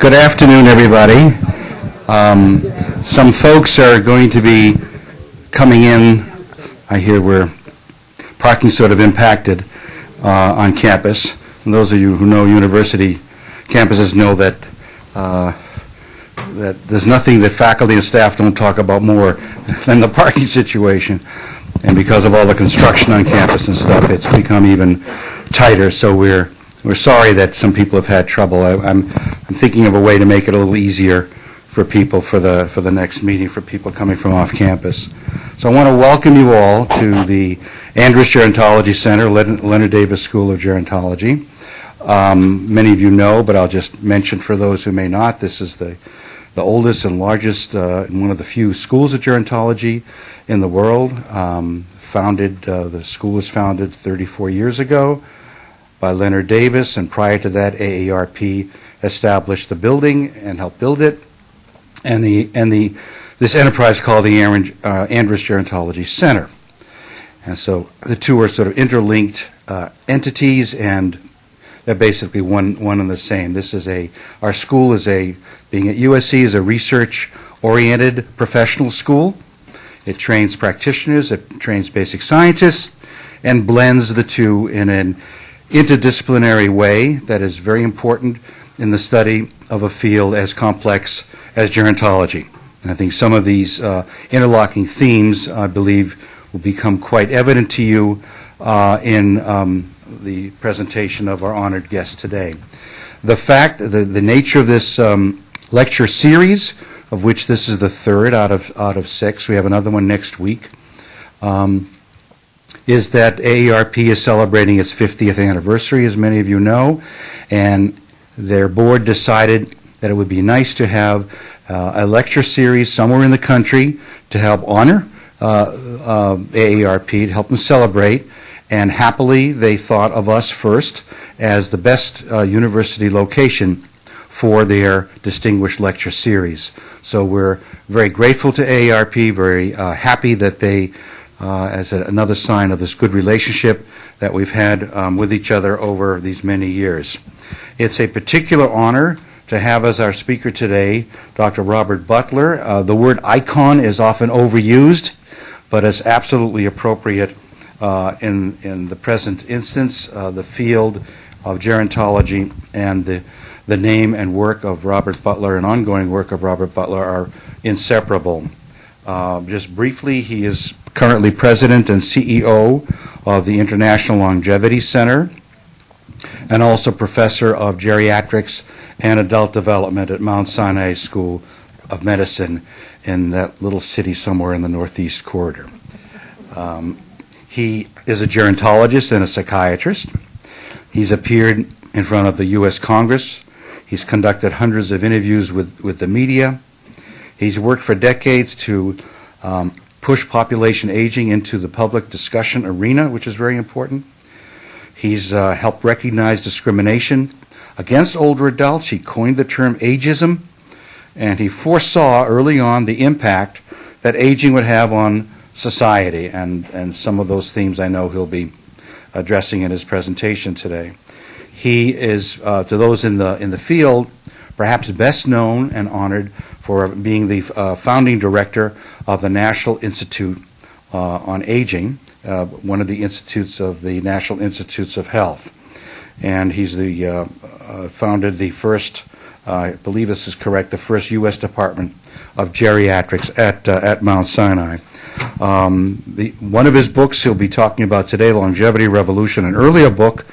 Good afternoon, everybody. Some folks are going to be coming in. I hear we're parking sort of impacted on campus. And those of you who know university campuses know that that there's nothing that faculty and staff don't talk about more than the parking situation. And because of all the construction on campus and stuff, it's become even tighter. So we're sorry that some people have had trouble. I'm thinking of a way to make it a little easier for people for the next meeting, for people coming from off campus. So I want to welcome you all to the Andrews Gerontology Center, Leonard Davis School of Gerontology. Many of you know, but I'll just mention for those who may not, this is the oldest and largest and one of the few schools of gerontology in the world. The school was founded 34 years ago by Leonard Davis, and prior to that, AARP established the building and helped build it, and this enterprise called the Andrews Gerontology Center. And so the two are sort of interlinked entities, and they're basically one and the same. Our school being at USC, is a research-oriented professional school. It trains practitioners, it trains basic scientists, and blends the two in an interdisciplinary way that is very important in the study of a field as complex as gerontology. And I think some of these interlocking themes, I believe, will become quite evident to you in the presentation of our honored guest today. The nature of this lecture series, of which this is the third out of 6, we have another one next week, is that AARP is celebrating its 50th anniversary, as many of you know, and their board decided that it would be nice to have a lecture series somewhere in the country to help honor AARP, to help them celebrate, and happily they thought of us first as the best university location for their distinguished lecture series. So we're very grateful to AARP, very happy that they, as another sign of this good relationship that we've had with each other over these many years. It's a particular honor to have as our speaker today Dr. Robert Butler. The word icon is often overused, but it's absolutely appropriate in the present instance. The field of gerontology and the name and work of Robert Butler and ongoing work of Robert Butler are inseparable. Just briefly, he is currently president and CEO of the International Longevity Center and also professor of geriatrics and adult development at Mount Sinai School of Medicine in that little city somewhere in the Northeast Corridor. He is a gerontologist and a psychiatrist. He's appeared in front of the U.S. Congress. He's conducted hundreds of interviews with the media. He's worked for decades to push population aging into the public discussion arena, which is very important. He's helped recognize discrimination against older adults. He coined the term ageism, and he foresaw early on the impact that aging would have on society, and some of those themes I know he'll be addressing in his presentation today. He is, to those in the field, perhaps best known and honored for being the founding director of the National Institute on Aging, one of the institutes of the National Institutes of Health. And he's founded the first, I believe this is correct, the first U.S. Department of Geriatrics at Mount Sinai. One of his books he'll be talking about today, Longevity Revolution, an earlier book,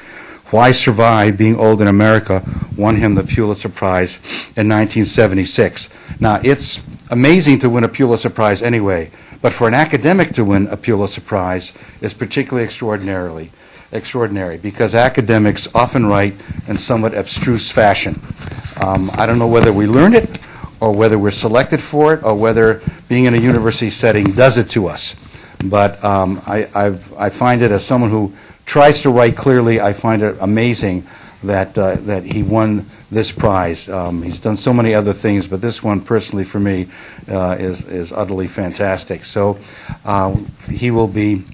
Why Survive Being Old in America, won him the Pulitzer Prize in 1976. Now, it's amazing to win a Pulitzer Prize anyway, but for an academic to win a Pulitzer Prize is particularly extraordinary because academics often write in somewhat abstruse fashion. I don't know whether we learned it or whether we're selected for it or whether being in a university setting does it to us. But I find it, as someone who tries to write clearly, I find it amazing that he won this prize. He's done so many other things, but this one personally for me is utterly fantastic. So he will be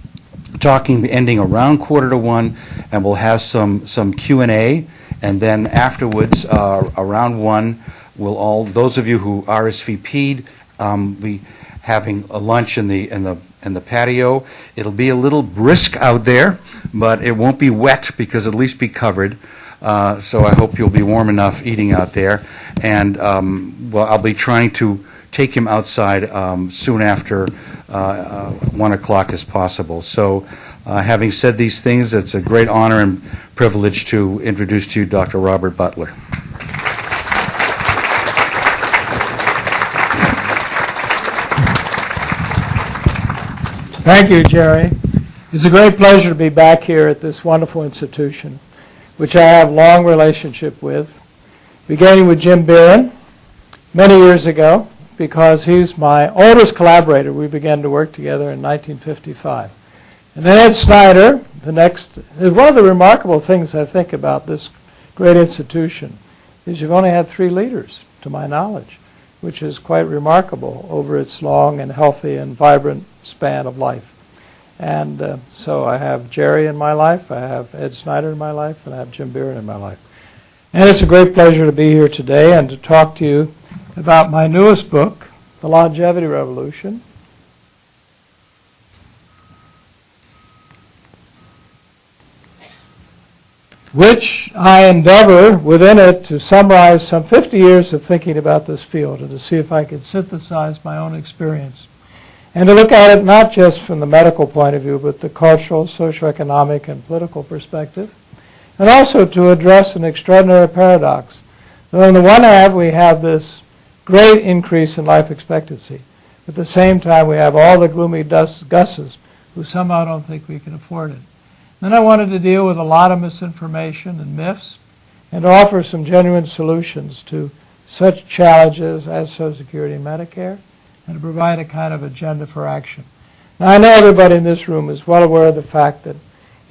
talking, ending around 1:45, and we'll have some Q&A, and then afterwards, around 1, We'll all, those of you who RSVP'd, be having a lunch in the patio. It'll be a little brisk out there, but it won't be wet because it'll at least be covered. So I hope you'll be warm enough eating out there. And well, I'll be trying to take him outside soon after 1 o'clock as possible. So having said these things, it's a great honor and privilege to introduce to you Dr. Robert Butler. Thank you, Jerry. It's a great pleasure to be back here at this wonderful institution, which I have a long relationship with, beginning with Jim Beeren many years ago, because he's my oldest collaborator. We began to work together in 1955. And then Ed Snyder, the next. One of the remarkable things I think about this great institution is you've only had 3 leaders, to my knowledge, which is quite remarkable over its long and healthy and vibrant span of life. And so I have Jerry in my life, I have Ed Snyder in my life, and I have Jim Beeren in my life. And it's a great pleasure to be here today and to talk to you about my newest book, The Longevity Revolution, which I endeavor within it to summarize some 50 years of thinking about this field and to see if I could synthesize my own experience. And to look at it not just from the medical point of view, but the cultural, socioeconomic, and political perspective, and also to address an extraordinary paradox. That on the one hand, we have this great increase in life expectancy. At the same time, we have all the gloomy gusses who somehow don't think we can afford it. Then I wanted to deal with a lot of misinformation and myths and offer some genuine solutions to such challenges as Social Security and Medicare, and to provide a kind of agenda for action. Now, I know everybody in this room is well aware of the fact that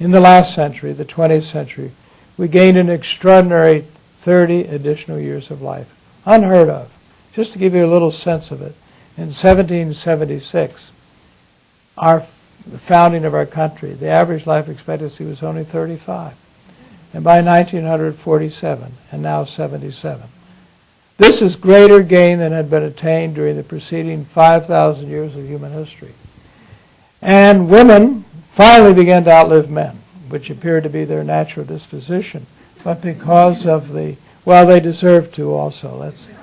in the last century, the 20th century, we gained an extraordinary 30 additional years of life. Unheard of. Just to give you a little sense of it, in 1776, the founding of our country, the average life expectancy was only 35. And by 1947, and now 77. This is greater gain than had been attained during the preceding 5,000 years of human history. And women finally began to outlive men, which appeared to be their natural disposition. But because of well, they deserve to also.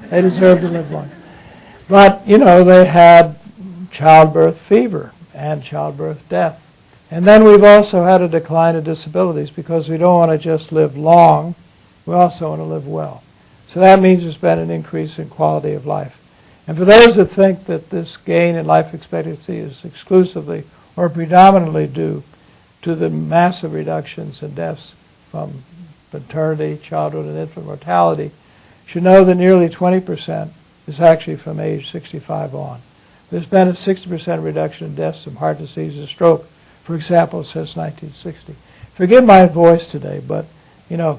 They deserve to live long. But, they had childbirth fever and childbirth death. And then we've also had a decline of disabilities because we don't want to just live long, we also want to live well. So that means there's been an increase in quality of life. And for those that think that this gain in life expectancy is exclusively or predominantly due to the massive reductions in deaths from maternity, childhood, and infant mortality, should know that nearly 20% is actually from age 65 on. There's been a 60% reduction in deaths from heart disease and stroke, for example, since 1960. Forgive my voice today, but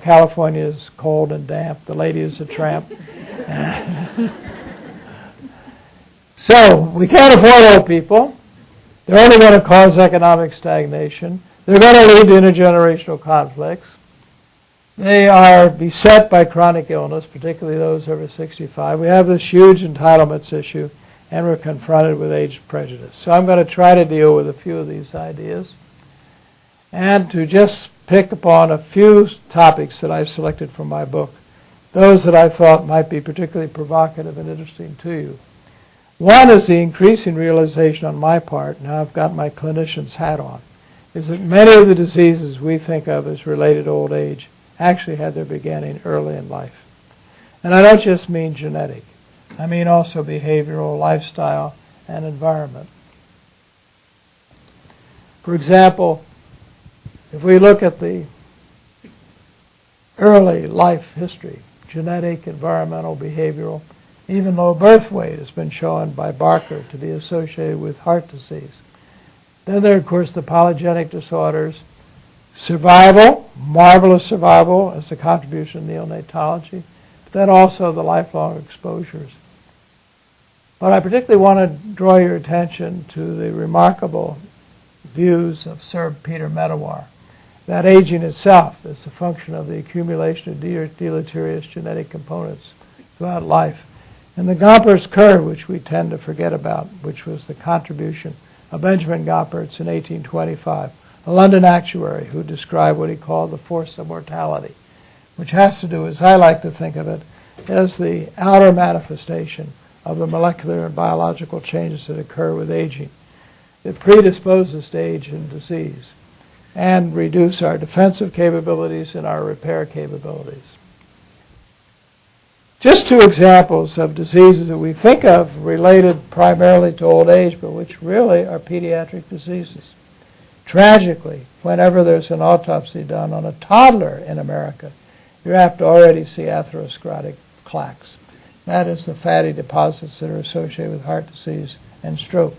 California is cold and damp. The lady is a tramp. So we can't afford old people. They're only going to cause economic stagnation. They're going to lead to intergenerational conflicts. They are beset by chronic illness, particularly those over 65. We have this huge entitlements issue, and we're confronted with age prejudice. So I'm going to try to deal with a few of these ideas and to just pick upon a few topics that I selected from my book, those that I thought might be particularly provocative and interesting to you. One is the increasing realization on my part, now I've got my clinician's hat on, is that many of the diseases we think of as related to old age actually had their beginning early in life. And I don't just mean genetic. I mean also behavioral, lifestyle, and environment. For example, if we look at the early life history, genetic, environmental, behavioral, even low birth weight has been shown by Barker to be associated with heart disease. Then there are, of course, the polygenic disorders, survival, marvelous survival as a contribution to neonatology, but then also the lifelong exposures. But I particularly want to draw your attention to the remarkable views of Sir Peter Medawar, that aging itself is a function of the accumulation of deleterious genetic components throughout life. And the Gompertz curve, which we tend to forget about, which was the contribution of Benjamin Gompertz in 1825, a London actuary who described what he called the force of mortality, which has to do, as I like to think of it, as the outer manifestation of the molecular and biological changes that occur with aging. It predisposes to age and disease and reduce our defensive capabilities and our repair capabilities. Just two examples of diseases that we think of related primarily to old age, but which really are pediatric diseases. Tragically, whenever there's an autopsy done on a toddler in America, you're apt to already see atherosclerotic plaques. That is the fatty deposits that are associated with heart disease and stroke.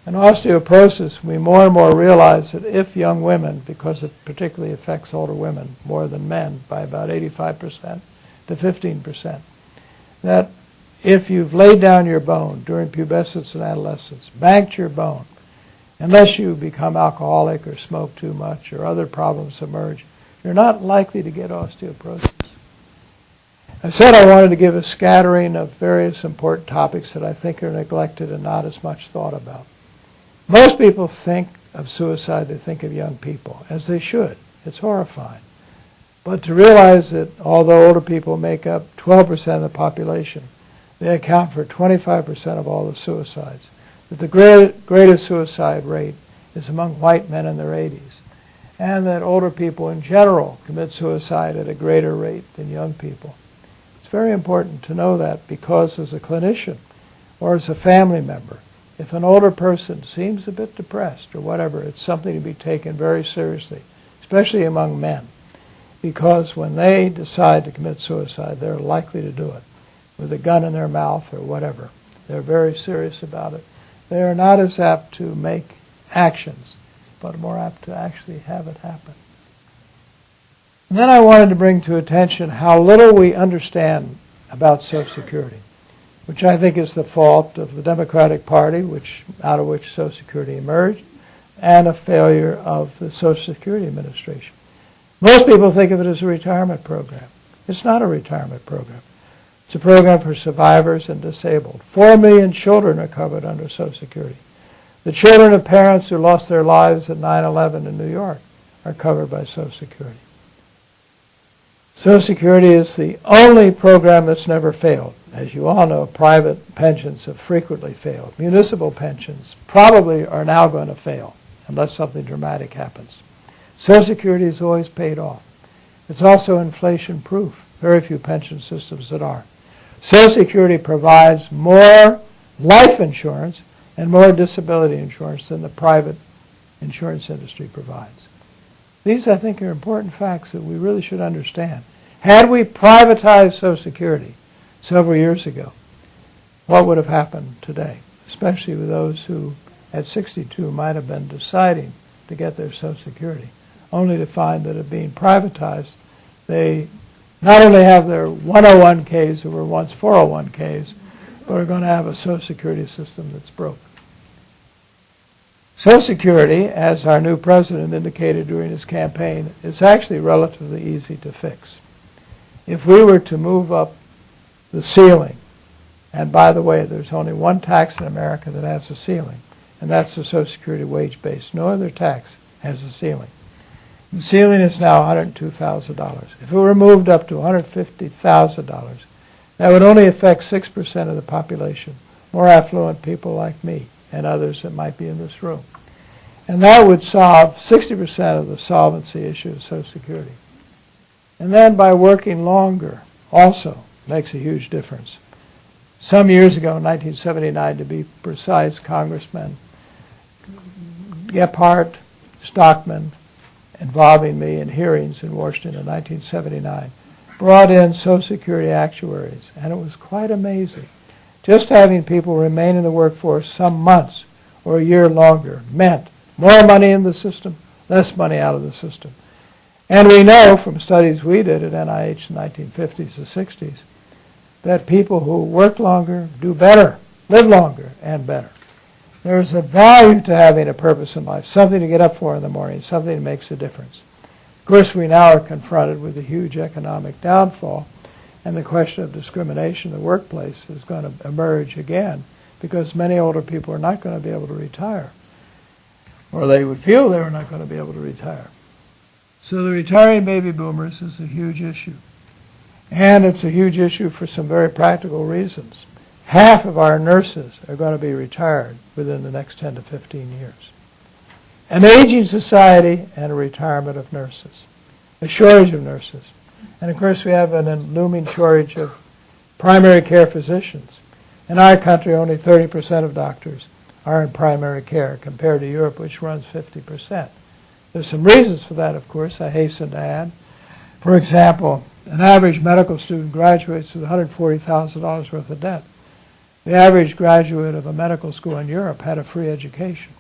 And osteoporosis, we more and more realize that if young women, because it particularly affects older women more than men by about 85% to 15%, that if you've laid down your bone during pubescence and adolescence, banked your bone, unless you become alcoholic or smoke too much or other problems emerge, you're not likely to get osteoporosis. I said I wanted to give a scattering of various important topics that I think are neglected and not as much thought about. Most people think of suicide, they think of young people, as they should. It's horrifying. But to realize that although older people make up 12% of the population, they account for 25% of all the suicides, that the greatest suicide rate is among white men in their 80s, and that older people in general commit suicide at a greater rate than young people. It's very important to know that because as a clinician or as a family member, if an older person seems a bit depressed or whatever, it's something to be taken very seriously, especially among men, because when they decide to commit suicide, they're likely to do it with a gun in their mouth or whatever. They're very serious about it. They are not as apt to make actions, but more apt to actually have it happen. And then I wanted to bring to attention how little we understand about Social Security, which I think is the fault of the Democratic Party, out of which Social Security emerged, and a failure of the Social Security Administration. Most people think of it as a retirement program. It's not a retirement program. It's a program for survivors and disabled. 4 million children are covered under Social Security. The children of parents who lost their lives at 9/11 in New York are covered by Social Security. Social Security is the only program that's never failed. As you all know, private pensions have frequently failed. Municipal pensions probably are now going to fail unless something dramatic happens. Social Security has always paid off. It's also inflation-proof. Very few pension systems that are. Social Security provides more life insurance and more disability insurance than the private insurance industry provides. These, I think, are important facts that we really should understand. Had we privatized Social Security several years ago, what would have happened today, especially with those who at 62 might have been deciding to get their Social Security, only to find that it being privatized, they not only have their 101ks that were once 401ks, but are going to have a Social Security system that's broke. Social Security, as our new president indicated during his campaign, is actually relatively easy to fix. If we were to move up the ceiling, and by the way, there's only one tax in America that has a ceiling, and that's the Social Security wage base. No other tax has a ceiling. The ceiling is now $102,000. If it were moved up to $150,000, that would only affect 6% of the population, more affluent people like me and others that might be in this room. And that would solve 60% of the solvency issue of Social Security. And then by working longer also makes a huge difference. Some years ago, in 1979 to be precise, Congressman Gephardt, Stockman, involving me in hearings in Washington in 1979, brought in Social Security actuaries, and it was quite amazing. Just having people remain in the workforce some months or a year longer meant more money in the system, less money out of the system. And we know from studies we did at NIH in the 1950s and 60s that people who work longer do better, live longer, and better. There's a value to having a purpose in life, something to get up for in the morning, something that makes a difference. Of course, we now are confronted with a huge economic downfall, And the question of discrimination in the workplace is going to emerge again because many older people are not going to be able to retire, or they would feel they were not going to be able to retire. So the retiring baby boomers is a huge issue. And it's a huge issue for some very practical reasons. Half of our nurses are going to be retired within the next 10 to 15 years. An aging society and a retirement of nurses, a shortage of nurses. And of course we have a looming shortage of primary care physicians. In our country, only 30% of doctors are in primary care compared to Europe, which runs 50%. There's some reasons for that, of course, I hasten to add. For example, an average medical student graduates with $140,000 worth of debt. The average graduate of a medical school in Europe had a free education,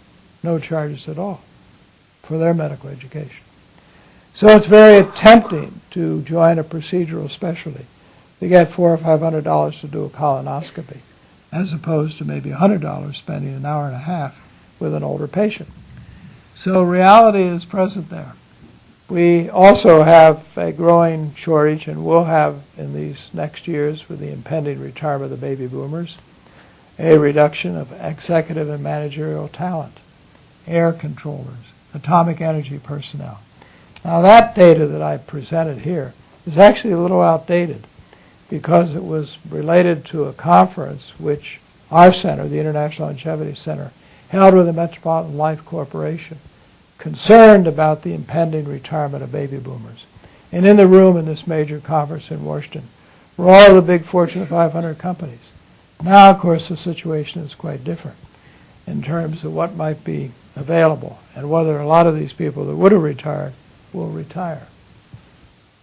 no charges at all for their medical education. So it's very tempting to join a procedural specialty to get $400 or $500 to do a colonoscopy, as opposed to maybe $100 spending an hour and a half with an older patient. So reality is present there. We also have a growing shortage, and will have in these next years with the impending retirement of the baby boomers, a reduction of executive and managerial talent, air controllers, atomic energy personnel. Now that data that I presented here is actually a little outdated because it was related to a conference which our center, the International Longevity Center, held with the Metropolitan Life Corporation, concerned about the impending retirement of baby boomers. And in the room in this major conference in Washington were all the big Fortune 500 companies. Now, of course, the situation is quite different in terms of what might be available and whether a lot of these people that would have retired will retire.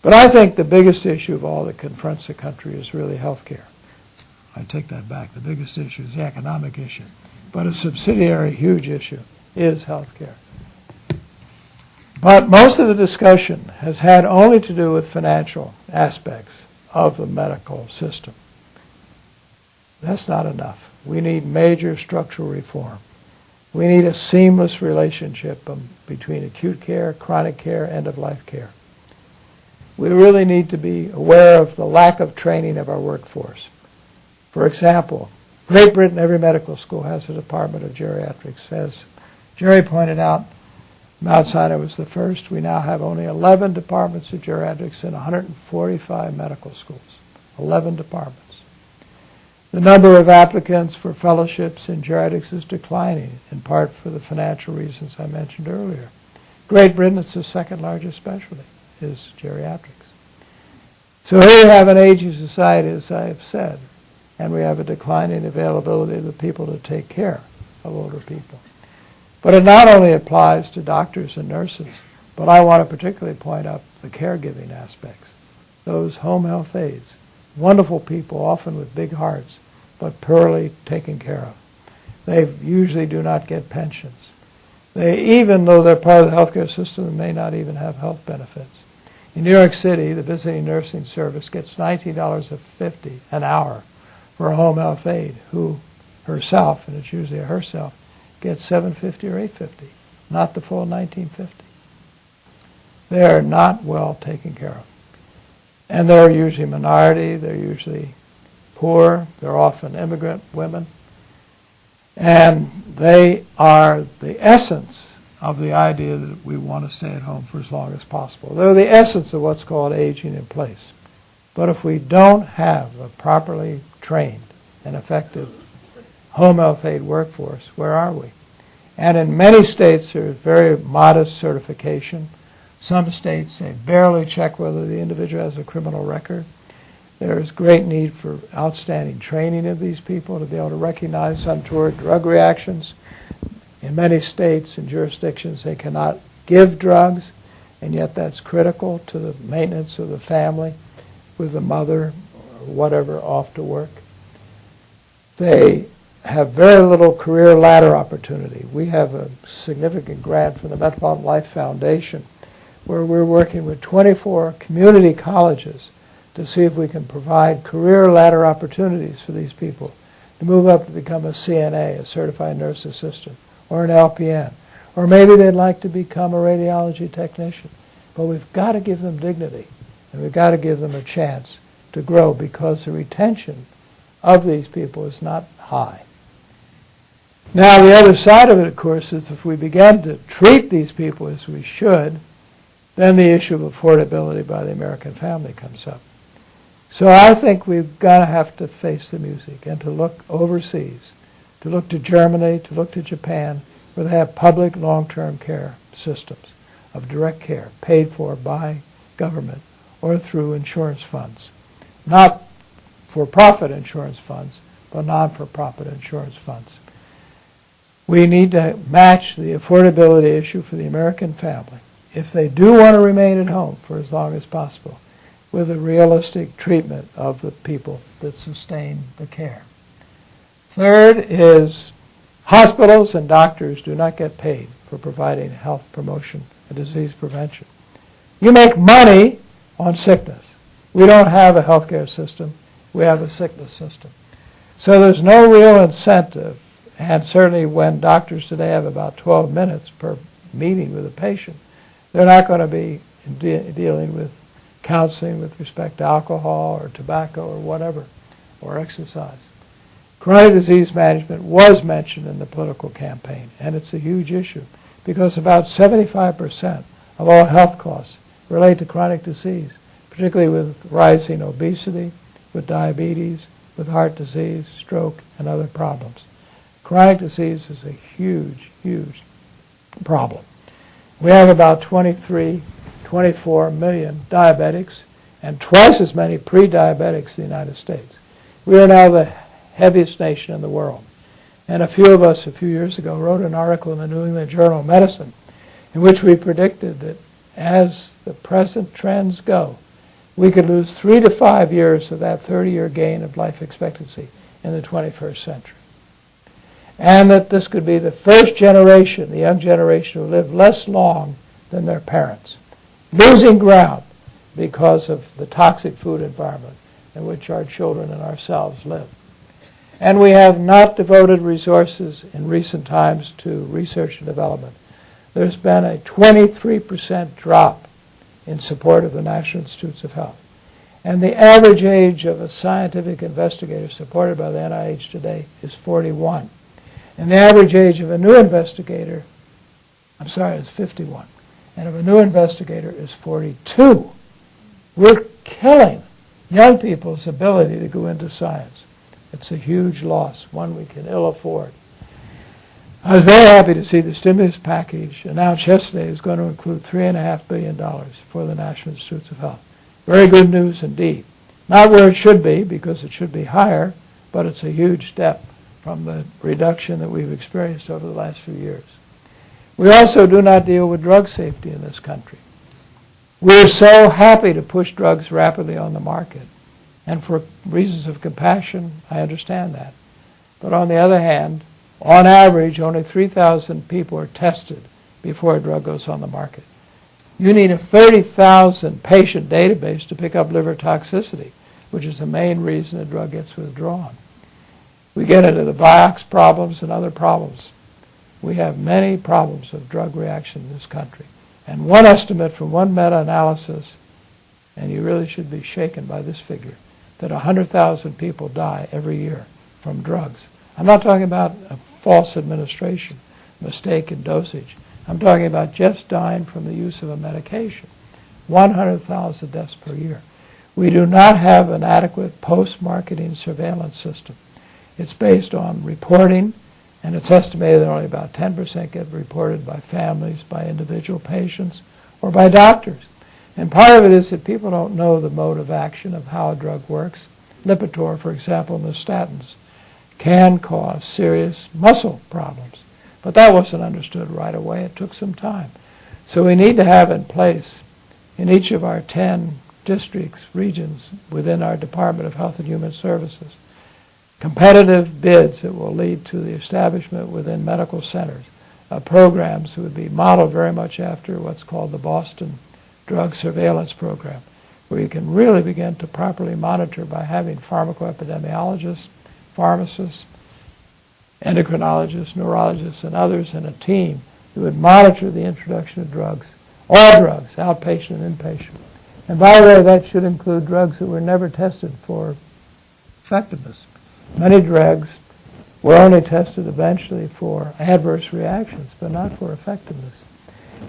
But I think the biggest issue of all that confronts the country is really health care. I take that back. The biggest issue is the economic issue. But a subsidiary huge issue is health care. But most of the discussion has had only to do with financial aspects of the medical system. That's not enough. We need major structural reform. We need a seamless relationship between acute care, chronic care, end-of-life care. We really need to be aware of the lack of training of our workforce. For example, Great Britain, every medical school has a department of geriatrics. As Jerry pointed out, Mount Sinai was the first. We now have only 11 departments of geriatrics in 145 medical schools. 11 departments. The number of applicants for fellowships in geriatrics is declining, in part for the financial reasons I mentioned earlier. Great Britain, it's the second largest specialty, is geriatrics. So here we have an aging society, as I have said, and we have a declining availability of the people to take care of older people. But it not only applies to doctors and nurses, but I want to particularly point out the caregiving aspects. Those home health aides, wonderful people, often with big hearts, but poorly taken care of. They usually do not get pensions. They, even though they're part of the healthcare system, may not even have health benefits. In New York City, the visiting nursing service gets $19.50 an hour for a home health aide who herself, and it's usually herself, gets $7.50 or $8.50, not the full $19.50. They are not well taken care of. And they're usually minority, they're usually poor, they're often immigrant women, and they are the essence of the idea that we want to stay at home for as long as possible. They're the essence of what's called aging in place. But if we don't have a properly trained and effective home health aide workforce, where are we? And in many states there's very modest certification. Some states, they barely check whether the individual has a criminal record. There's great need for outstanding training of these people to be able to recognize untoward drug reactions. In many states and jurisdictions, they cannot give drugs, and yet that's critical to the maintenance of the family with the mother or whatever off to work. They have very little career ladder opportunity. We have a significant grant from the Metropolitan Life Foundation where we're working with 24 community colleges to see if we can provide career ladder opportunities for these people to move up to become a CNA, a certified nurse assistant, or an LPN. Or maybe they'd like to become a radiology technician. But we've got to give them dignity, and we've got to give them a chance to grow because the retention of these people is not high. Now, the other side of it, of course, is if we begin to treat these people as we should, then the issue of affordability by the American family comes up. So I think we've got to have to face the music and to look overseas, to look to Germany, to look to Japan, where they have public long-term care systems of direct care paid for by government or through insurance funds. Not for-profit insurance funds, but non-for-profit insurance funds. We need to match the affordability issue for the American family, if they do want to remain at home for as long as possible, with a realistic treatment of the people that sustain the care. Third is hospitals and doctors do not get paid for providing health promotion and disease prevention. You make money on sickness. We don't have a healthcare system. We have a sickness system. So there's no real incentive, and certainly when doctors today have about 12 minutes per meeting with a patient, they're not going to be dealing with counseling with respect to alcohol or tobacco or whatever, or exercise. Chronic disease management was mentioned in the political campaign, and it's a huge issue because about 75% of all health costs relate to chronic disease, particularly with rising obesity, with diabetes, with heart disease, stroke, and other problems. Chronic disease is a huge, huge problem. We have about 24 million diabetics and twice as many pre-diabetics in the United States. We are now the heaviest nation in the world. And a few of us a few years ago wrote an article in the New England Journal of Medicine in which we predicted that as the present trends go, we could lose 3 to 5 years of that 30-year gain of life expectancy in the 21st century. And that this could be the first generation, the young generation, who live less long than their parents, losing ground because of the toxic food environment in which our children and ourselves live. And we have not devoted resources in recent times to research and development. There's been a 23% drop in support of the National Institutes of Health. And the average age of a scientific investigator supported by the NIH today is 41. And the average age of a new investigator, is 51. And of a new investigator is 42. We're killing young people's ability to go into science. It's a huge loss, one we can ill afford. I was very happy to see the stimulus package announced yesterday is going to include $3.5 billion for the National Institutes of Health. Very good news indeed. Not where it should be, because it should be higher, but it's a huge step from the reduction that we've experienced over the last few years. We also do not deal with drug safety in this country. We're so happy to push drugs rapidly on the market. And for reasons of compassion, I understand that. But on the other hand, on average, only 3,000 people are tested before a drug goes on the market. You need a 30,000 patient database to pick up liver toxicity, which is the main reason a drug gets withdrawn. We get into the Vioxx problems and other problems. We have many problems of drug reaction in this country. And one estimate from one meta-analysis, and you really should be shaken by this figure, that 100,000 people die every year from drugs. I'm not talking about a false administration, mistake in dosage. I'm talking about just dying from the use of a medication. 100,000 deaths per year. We do not have an adequate post-marketing surveillance system. It's based on reporting, and it's estimated that only about 10% get reported by families, by individual patients, or by doctors. And part of it is that people don't know the mode of action of how a drug works. Lipitor, for example, and the statins can cause serious muscle problems. But that wasn't understood right away. It took some time. So we need to have in place in each of our 10 districts, regions within our Department of Health and Human Services, competitive bids that will lead to the establishment within medical centers of programs that would be modeled very much after what's called the Boston Drug Surveillance Program, where you can really begin to properly monitor by having pharmacoepidemiologists, pharmacists, endocrinologists, neurologists, and others in a team that would monitor the introduction of drugs, all drugs, outpatient and inpatient, And by the way, that should include drugs that were never tested for effectiveness. Many drugs were only tested eventually for adverse reactions, but not for effectiveness.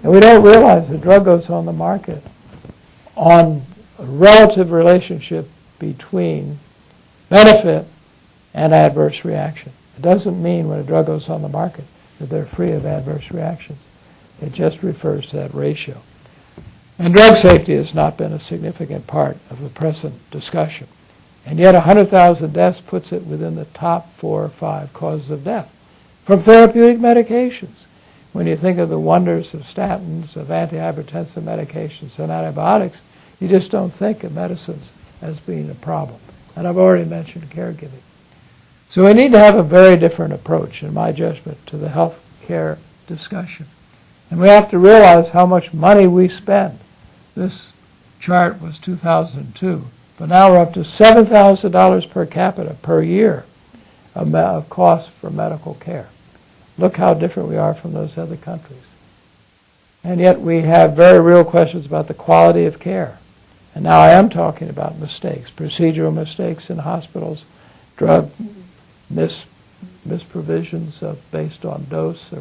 And we don't realize the drug goes on the market on a relative relationship between benefit and adverse reaction. It doesn't mean when a drug goes on the market that they're free of adverse reactions. It just refers to that ratio. And drug safety has not been a significant part of the present discussion. And yet 100,000 deaths puts it within the top 4 or 5 causes of death from therapeutic medications. When you think of the wonders of statins, of antihypertensive medications, and antibiotics, you just don't think of medicines as being a problem. And I've already mentioned caregiving. So we need to have a very different approach, in my judgment, to the health care discussion. And we have to realize how much money we spend. This chart was 2002, but now we're up to $7,000 per capita per year of cost for medical care. Look how different we are from those other countries. And yet we have very real questions about the quality of care. And now I am talking about mistakes, procedural mistakes in hospitals, drug misprovisions based on dose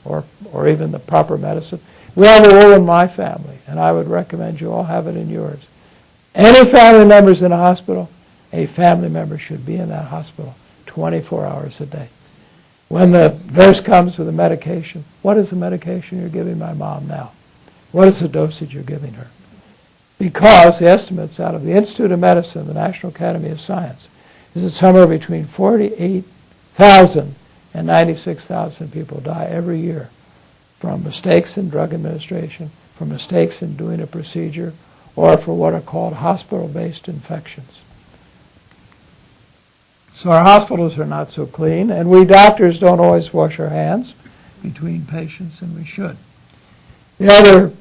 or even the proper medicine. We have a rule in my family, and I would recommend you all have it in yours. Any family members in a hospital, a family member should be in that hospital 24 hours a day. When the nurse comes with a medication, what is the medication you're giving my mom now? What is the dosage you're giving her? Because the estimates out of the Institute of Medicine, the National Academy of Science, is that somewhere between 48,000 and 96,000 people die every year from mistakes in drug administration, from mistakes in doing a procedure, or for what are called hospital-based infections. So our hospitals are not so clean, and we doctors don't always wash our hands between patients, and we should. The other,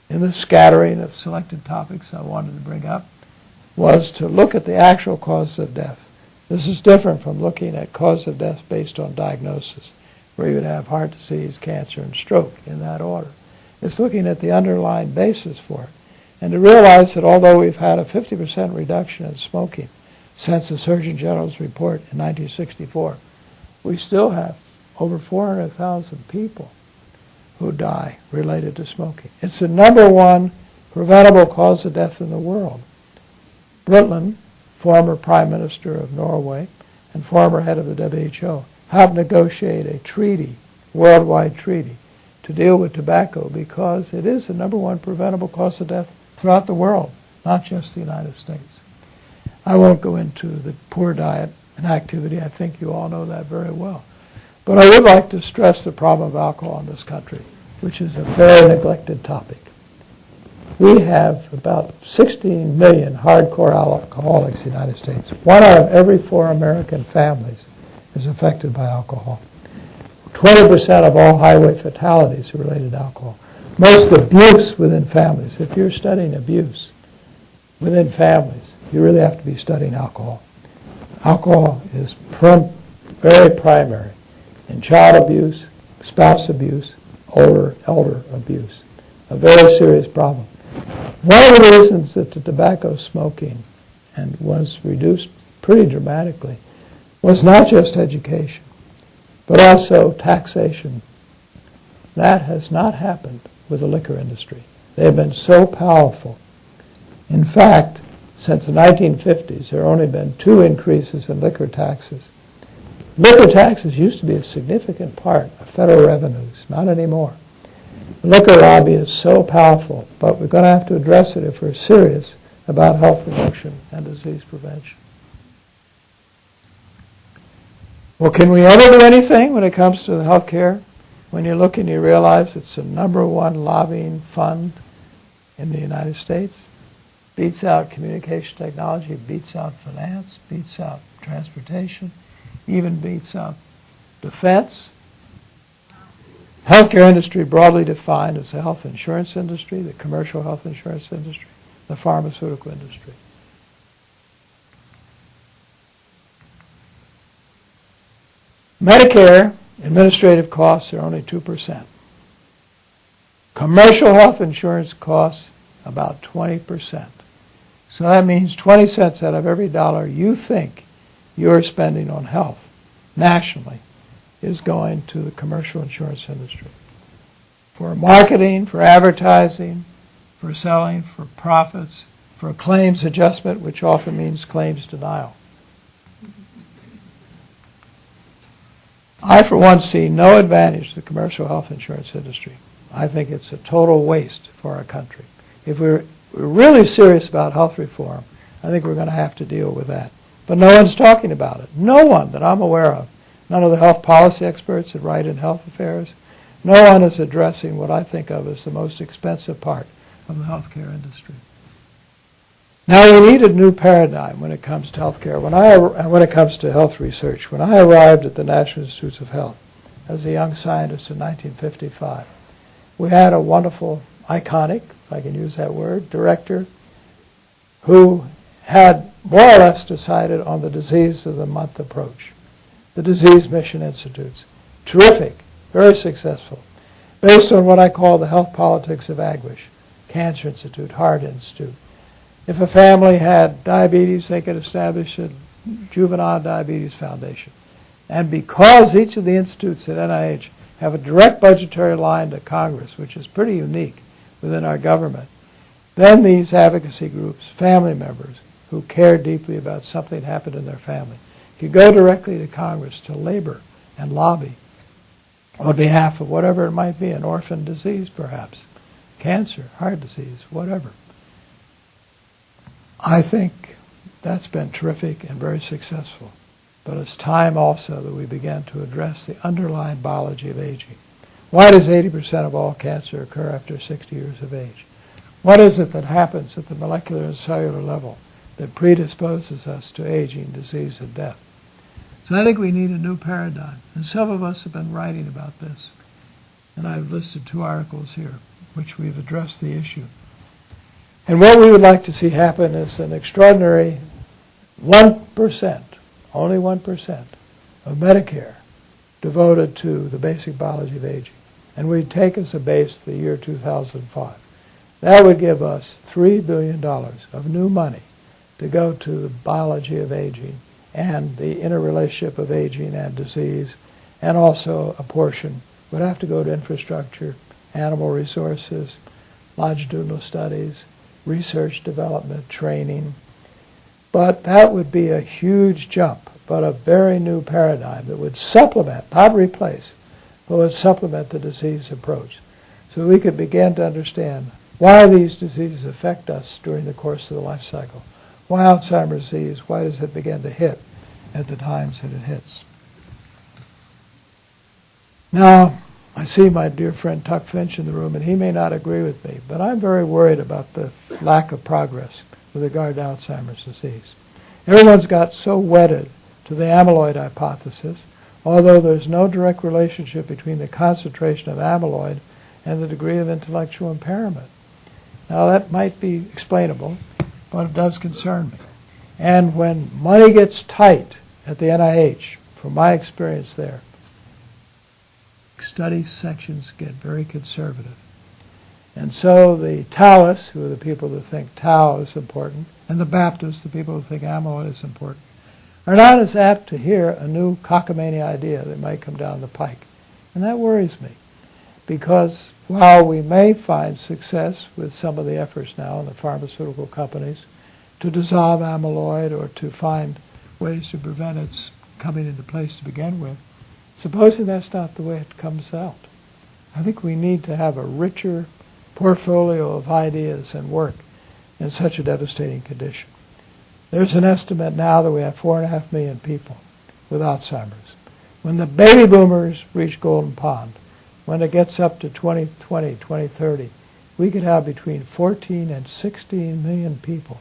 in the scattering of selected topics I wanted to bring up, was to look at the actual cause of death. This is different from looking at cause of death based on diagnosis, where you would have heart disease, cancer, and stroke in that order. It's looking at the underlying basis for it. And to realize that although we've had a 50% reduction in smoking since the Surgeon General's report in 1964, we still have over 400,000 people who die related to smoking. It's the number one preventable cause of death in the world. Butler, former Prime Minister of Norway and former head of the WHO, helped negotiate a treaty, worldwide treaty, to deal with tobacco because it is the number one preventable cause of death throughout the world, not just the United States. I won't go into the poor diet and activity. I think you all know that very well. But I would like to stress the problem of alcohol in this country, which is a very neglected topic. We have about 16 million hardcore alcoholics in the United States. 1 out of every 4 American families is affected by alcohol. 20% of all highway fatalities are related to alcohol. Most abuse within families. If you're studying abuse within families, you really have to be studying alcohol. Alcohol is very primary in child abuse, spouse abuse, older abuse. A very serious problem. One of the reasons that the tobacco smoking was reduced pretty dramatically was not just education, but also taxation. That has not happened with the liquor industry. They have been so powerful. In fact, since the 1950s, there have only been 2 increases in liquor taxes. Liquor taxes used to be a significant part of federal revenues, not anymore. The liquor lobby is so powerful, but we're going to have to address it if we're serious about health promotion and disease prevention. Well, can we ever do anything when it comes to the health care? When you look and you realize it's the number one lobbying fund in the United States, beats out communication technology, beats out finance, beats out transportation, even beats out defense. Healthcare industry broadly defined as the health insurance industry, the commercial health insurance industry, the pharmaceutical industry. Medicare administrative costs are only 2%. Commercial health insurance costs about 20%. So that means 20 cents out of every dollar you think you're spending on health nationally is going to the commercial insurance industry. For marketing, for advertising, for selling, for profits, for claims adjustment, which often means claims denial. I, for one, see no advantage to the commercial health insurance industry. I think it's a total waste for our country. If we're really serious about health reform, I think we're going to have to deal with that. But no one's talking about it. No one that I'm aware of. None of the health policy experts that write in health affairs. No one is addressing what I think of as the most expensive part of the healthcare industry. Now, we need a new paradigm when it comes to healthcare. When it comes to health research. When I arrived at the National Institutes of Health as a young scientist in 1955, we had a wonderful, iconic, if I can use that word, director who had more or less decided on the disease of the month approach. The Disease Mission Institutes. Terrific, very successful, based on what I call the health politics of anguish. Cancer Institute, Heart Institute. If a family had diabetes, they could establish a juvenile diabetes foundation. And because each of the institutes at NIH have a direct budgetary line to Congress, which is pretty unique within our government, then these advocacy groups, family members who care deeply about something that happened in their family, could go directly to Congress to labor and lobby on behalf of whatever it might be, an orphan disease perhaps, cancer, heart disease, whatever. I think that's been terrific and very successful. But it's time also that we begin to address the underlying biology of aging. Why does 80% of all cancer occur after 60 years of age? What is it that happens at the molecular and cellular level that predisposes us to aging, disease, and death? So I think we need a new paradigm. And some of us have been writing about this. And I've listed 2 articles here, which we've addressed the issue. And what we would like to see happen is an extraordinary 1%, only 1% of Medicare devoted to the basic biology of aging. And we'd take as a base the year 2005. That would give us $3 billion of new money to go to the biology of aging and the interrelationship of aging and disease, and also a portion would have to go to infrastructure, animal resources, longitudinal studies, research, development, training. But that would be a huge jump, but a very new paradigm that would supplement, not replace, but would supplement the disease approach. So we could begin to understand why these diseases affect us during the course of the life cycle. Why Alzheimer's disease, why does it begin to hit at the times that it hits? Now, I see my dear friend Tuck Finch in the room, and he may not agree with me, but I'm very worried about the lack of progress with regard to Alzheimer's disease. Everyone's got so wedded to the amyloid hypothesis, although there's no direct relationship between the concentration of amyloid and the degree of intellectual impairment. Now, that might be explainable, but it does concern me. And when money gets tight at the NIH, from my experience there, study sections get very conservative. And so the Taoists, who are the people that think tau is important, and the Baptists, the people who think amyloid is important, are not as apt to hear a new cockamamie idea that might come down the pike. And that worries me, because while we may find success with some of the efforts now in the pharmaceutical companies to dissolve amyloid or to find ways to prevent its coming into place to begin with, supposing that's not the way it comes out, I think we need to have a richer portfolio of ideas and work in such a devastating condition. There's an estimate now that we have 4.5 million people with Alzheimer's. When the baby boomers reach Golden Pond, when it gets up to 2020, 2030, we could have between 14 and 16 million people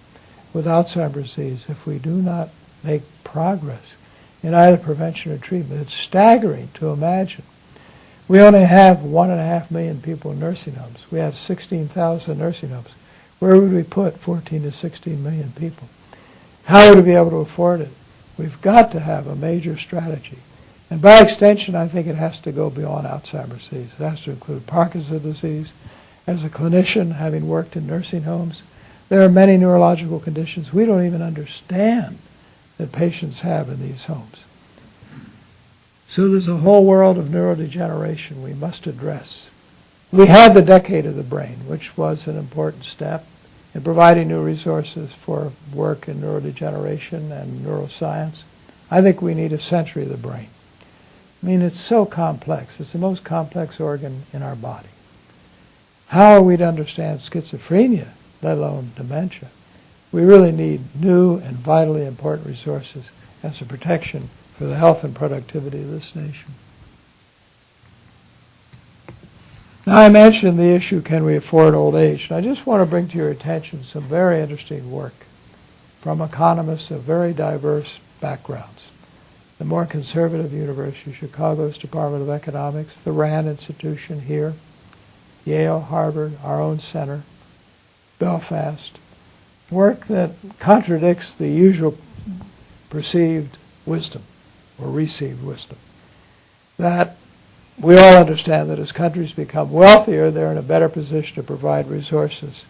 with Alzheimer's disease if we do not make progress in either prevention or treatment. It's staggering to imagine. We only have 1.5 million people in nursing homes. We have 16,000 nursing homes. Where would we put 14 to 16 million people? How would we be able to afford it? We've got to have a major strategy. And by extension, I think it has to go beyond Alzheimer's disease. It has to include Parkinson's disease. as a clinician, having worked in nursing homes, there are many neurological conditions we don't even understand that patients have in these homes. So there's a whole world of neurodegeneration we must address. We had the Decade of the Brain, which was an important step in providing new resources for work in neurodegeneration and neuroscience. I think we need a century of the brain. I mean, it's so complex. It's the most complex organ in our body. How are we to understand schizophrenia, let alone dementia? We really need new and vitally important resources as a protection for the health and productivity of this nation. Now, I mentioned the issue, can we afford old age? And I just want to bring to your attention some very interesting work from economists of very diverse backgrounds. The more conservative University of Chicago's Department of Economics, the Rand Institution here, Yale, Harvard, our own center, Belfast, work that contradicts the usual perceived wisdom or received wisdom. That we all understand that as countries become wealthier, they're in a better position to provide resources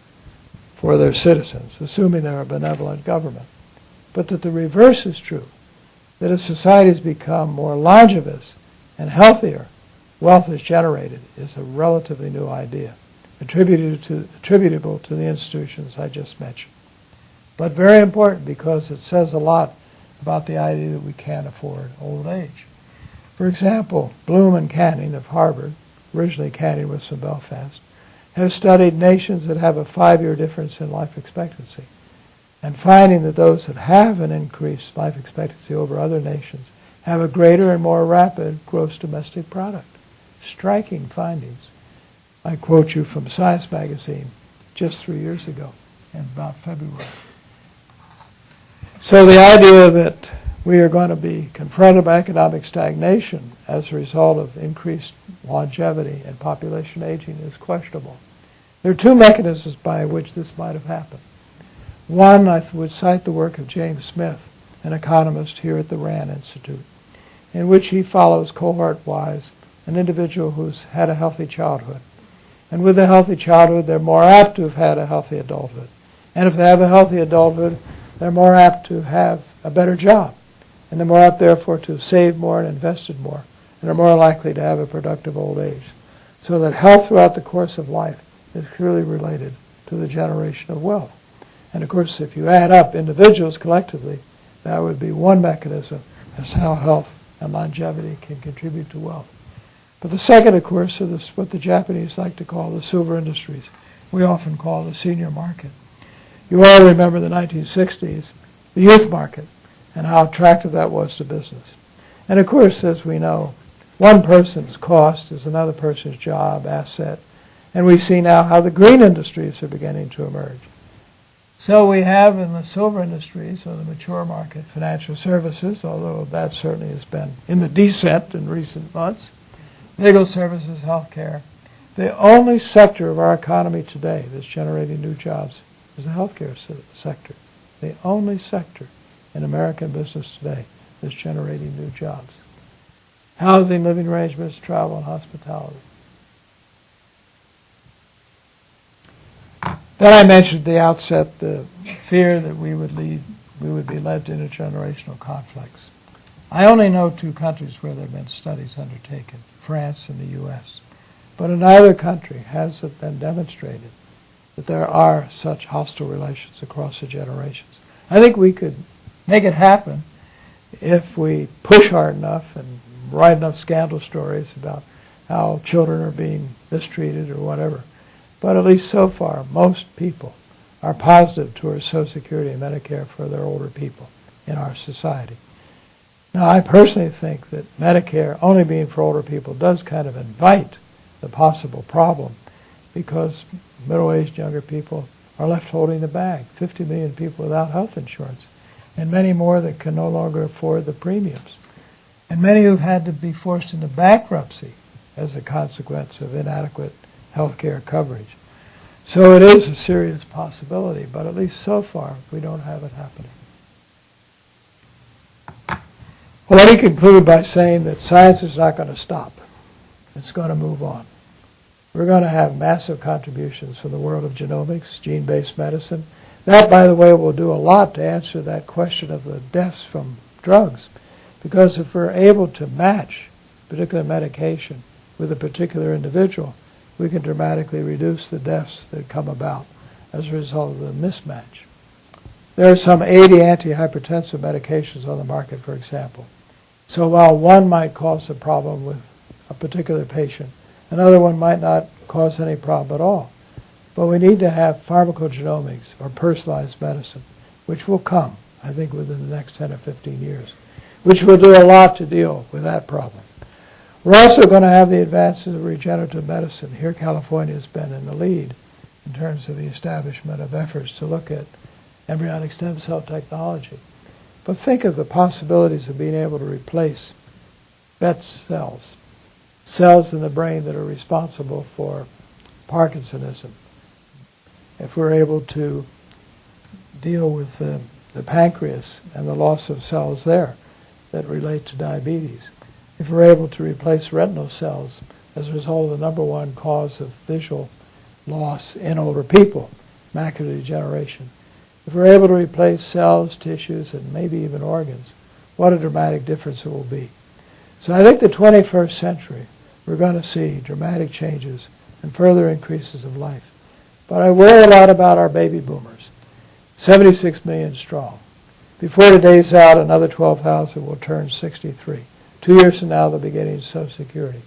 for their citizens, assuming they're a benevolent government. But that the reverse is true, that as societies become more longevous and healthier, wealth is generated is a relatively new idea, attributable to the institutions I just mentioned. But very important because it says a lot about the idea that we can't afford old age. For example, Bloom and Canning of Harvard, originally Canning was from Belfast, have studied nations that have a 5-year difference in life expectancy, and finding that those that have an increased life expectancy over other nations have a greater and more rapid gross domestic product. Striking findings. I quote you from Science magazine just 3 years ago, in about February. So the idea that we are going to be confronted by economic stagnation as a result of increased longevity and population aging is questionable. There are two mechanisms by which this might have happened. One, I would cite the work of James Smith, an economist here at the Rand Institute, in which he follows cohort-wise an individual who's had a healthy childhood. And with a healthy childhood, they're more apt to have had a healthy adulthood. And if they have a healthy adulthood, they're more apt to have a better job. And they're more apt, therefore, to have saved more and invested more, and are more likely to have a productive old age. So that health throughout the course of life is clearly related to the generation of wealth. And of course, if you add up individuals collectively, that would be one mechanism as how health and longevity can contribute to wealth. But the second, of course, is what the Japanese like to call the silver industries. We often call the senior market. You all remember the 1960s, the youth market, and how attractive that was to business. And of course, as we know, one person's cost is another person's job, asset, and we see now how the green industries are beginning to emerge. So we have in the silver industries, or the mature market, financial services, although that certainly has been in the descent in recent months, legal services, healthcare. The only sector of our economy today that's generating new jobs is the healthcare sector. The only sector in American business today that's generating new jobs. Housing, living arrangements, travel, and hospitality. Then I mentioned at the outset the fear that we would be led to intergenerational conflicts. I only know 2 countries where there have been studies undertaken, France and the U.S. But in neither country has it been demonstrated that there are such hostile relations across the generations. I think we could make it happen if we push hard enough and write enough scandal stories about how children are being mistreated or whatever. But at least so far, most people are positive towards Social Security and Medicare for their older people in our society. Now, I personally think that Medicare, only being for older people, does kind of invite the possible problem because middle-aged younger people are left holding the bag. 50 million people without health insurance, and many more that can no longer afford the premiums. And many who've had to be forced into bankruptcy as a consequence of inadequate health care coverage. So it is a serious possibility, but at least so far, we don't have it happening. Well, let me conclude by saying that science is not going to stop. It's going to move on. we're going to have massive contributions from the world of genomics, gene-based medicine. That, by the way, will do a lot to answer that question of the deaths from drugs. Because if we're able to match a particular medication with a particular individual, we can dramatically reduce the deaths that come about as a result of the mismatch. There are some 80 antihypertensive medications on the market, for example. So while one might cause a problem with a particular patient, another one might not cause any problem at all. But we need to have pharmacogenomics or personalized medicine, which will come, I think, within the next 10 or 15 years, which will do a lot to deal with that problem. We're also going to have the advances of regenerative medicine. Here California has been in the lead in terms of the establishment of efforts to look at embryonic stem cell technology. But think of the possibilities of being able to replace BET cells, cells in the brain that are responsible for Parkinsonism. If we're able to deal with the pancreas and the loss of cells there that relate to diabetes, if we're able to replace retinal cells as a result of the number one cause of visual loss in older people, macular degeneration, if we're able to replace cells, tissues, and maybe even organs, what a dramatic difference it will be. So I think the 21st century, we're going to see dramatic changes and further increases of life. But I worry a lot about our baby boomers, 76 million strong. Before today's out, another 12,000 will turn 63. 2 years from now, they'll be getting Social Security.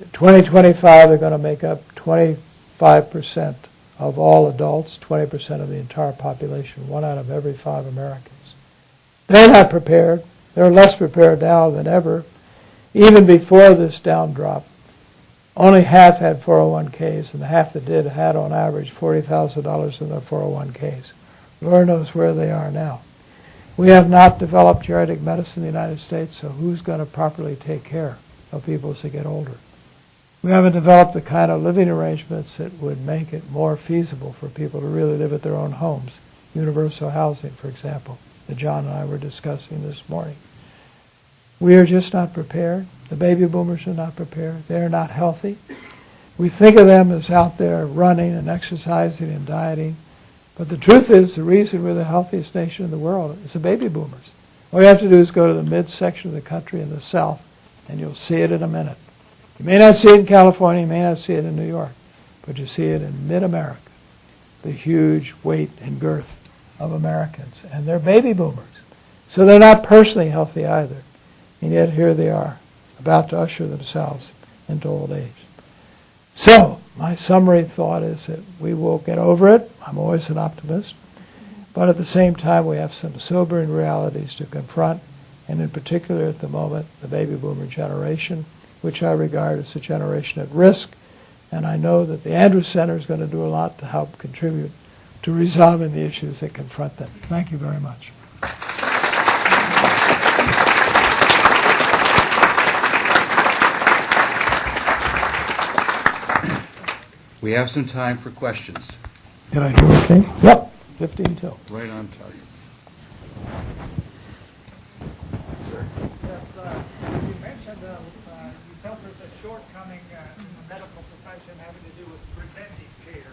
In 2025, they're going to make up 25% of all adults, 20% of the entire population, 1 out of every 5 Americans. They're not prepared. They're less prepared now than ever. Even before this down drop, only half had 401ks, and the half that did had on average $40,000 in their 401ks. Lord knows where they are now. We have not developed genetic medicine in the United States, so who's going to properly take care of people as they get older? We haven't developed the kind of living arrangements that would make it more feasible for people to really live at their own homes. Universal housing, for example, that John and I were discussing this morning. We are just not prepared. The baby boomers are not prepared. They're not healthy. We think of them as out there running and exercising and dieting. But the truth is, the reason we're the healthiest nation in the world is the baby boomers. All you have to do is go to the midsection of the country in the South, and you'll see it in a minute. You may not see it in California, you may not see it in New York, but you see it in mid-America, the huge weight and girth of Americans. And they're baby boomers. So they're not personally healthy either. And yet here they are, about to usher themselves into old age. So my summary thought is that we will get over it. I'm always an optimist. But at the same time, we have some sobering realities to confront, and in particular at the moment, the baby boomer generation, which I regard as a generation at risk. And I know that the Andrews Center is going to do a lot to help contribute to resolving the issues that confront them. Thank you very much. We have some time for questions. Did I do okay? Yep, 15 till. Right on target. You mentioned you felt there's a shortcoming in the medical profession having to do with preventive care.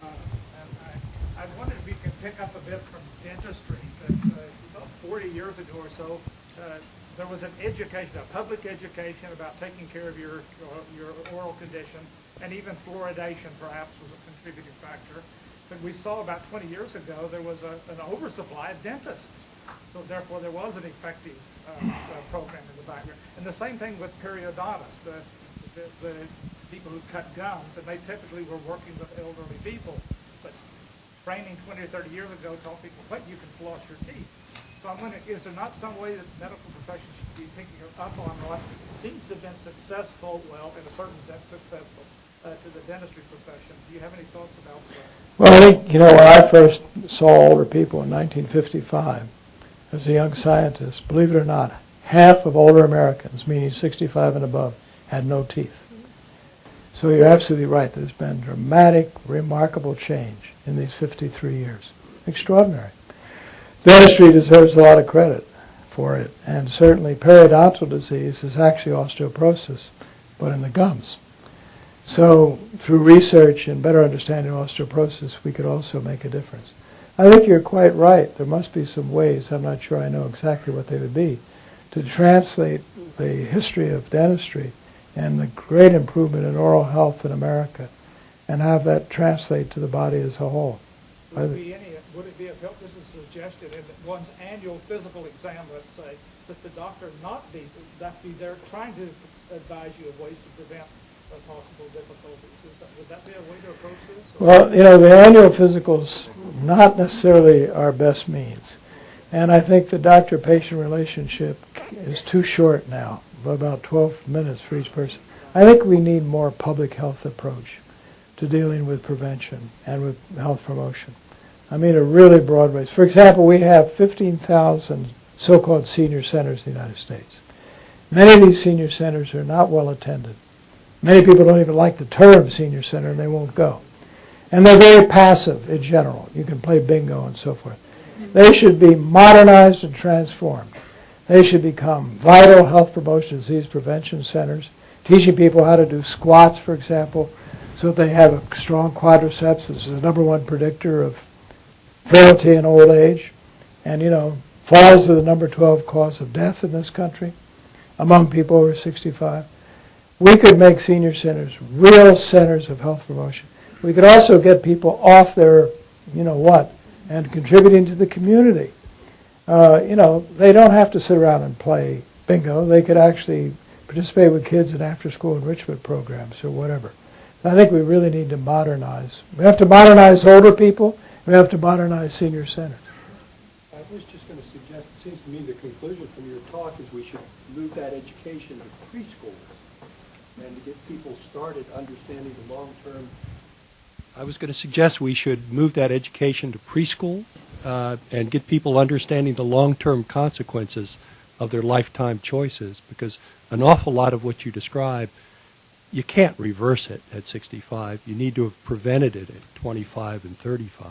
I wondered if you could pick up a bit from dentistry. That about 40 years ago or so, there was an education, a public education about taking care of your oral condition, and even fluoridation perhaps was a contributing factor. But we saw about 20 years ago there was an oversupply of dentists. So therefore there was an effective program in the background. And the same thing with periodontists, the people who cut gums, and they typically were working with elderly people. But training 20 or 30 years ago taught people, what, you can floss your teeth. So I'm wondering, is there not some way that medical professions should be picking up on what seems to have been successful, well, in a certain sense successful, to the dentistry profession? Do you have any thoughts about that? Well, I think, when I first saw older people in 1955, as a young scientist, believe it or not, half of older Americans, meaning 65 and above, had no teeth. So you're absolutely right. There's been dramatic, remarkable change in these 53 years. Extraordinary. Dentistry deserves a lot of credit for it, and certainly periodontal disease is actually osteoporosis, but in the gums. So through research and better understanding osteoporosis, we could also make a difference. I think you're quite right. There must be some ways, I'm not sure I know exactly what they would be, to translate the history of dentistry and the great improvement in oral health in America and have that translate to the body as a whole. Would it be of help, this is suggested, in one's annual physical exam, let's say, that the doctor not be there trying to advise you of ways to prevent possible difficulties? Would that be a way to approach this? Well, you know, the annual physical's not necessarily our best means. And I think the doctor-patient relationship is too short now, about 12 minutes for each person. I think we need more public health approach to dealing with prevention and with health promotion. I mean, a really broad range. For example, we have 15,000 so-called senior centers in the United States. Many of these senior centers are not well attended. Many people don't even like the term senior center, and they won't go. And they're very passive in general. You can play bingo and so forth. They should be modernized and transformed. They should become vital health promotion disease prevention centers, teaching people how to do squats, for example, so that they have a strong quadriceps, which is the number one predictor of frailty in old age. And, you know, falls are the number 12 cause of death in this country among people over 65. We could make senior centers real centers of health promotion. We could also get people off their, you know what, and contributing to the community. You know, they don't have to sit around and play bingo. They could actually participate with kids in after-school enrichment programs or whatever. I think we really need to modernize. We have to modernize older people. We have to modernize senior centers. I was just going to suggest, it seems to me the conclusion from your talk is we should move that education to preschools and to get people started understanding the long-term. I was going to suggest we should move that education to preschool and get people understanding the long-term consequences of their lifetime choices, because an awful lot of what you describe, you can't reverse it at 65. You need to have prevented it at 25 and 35.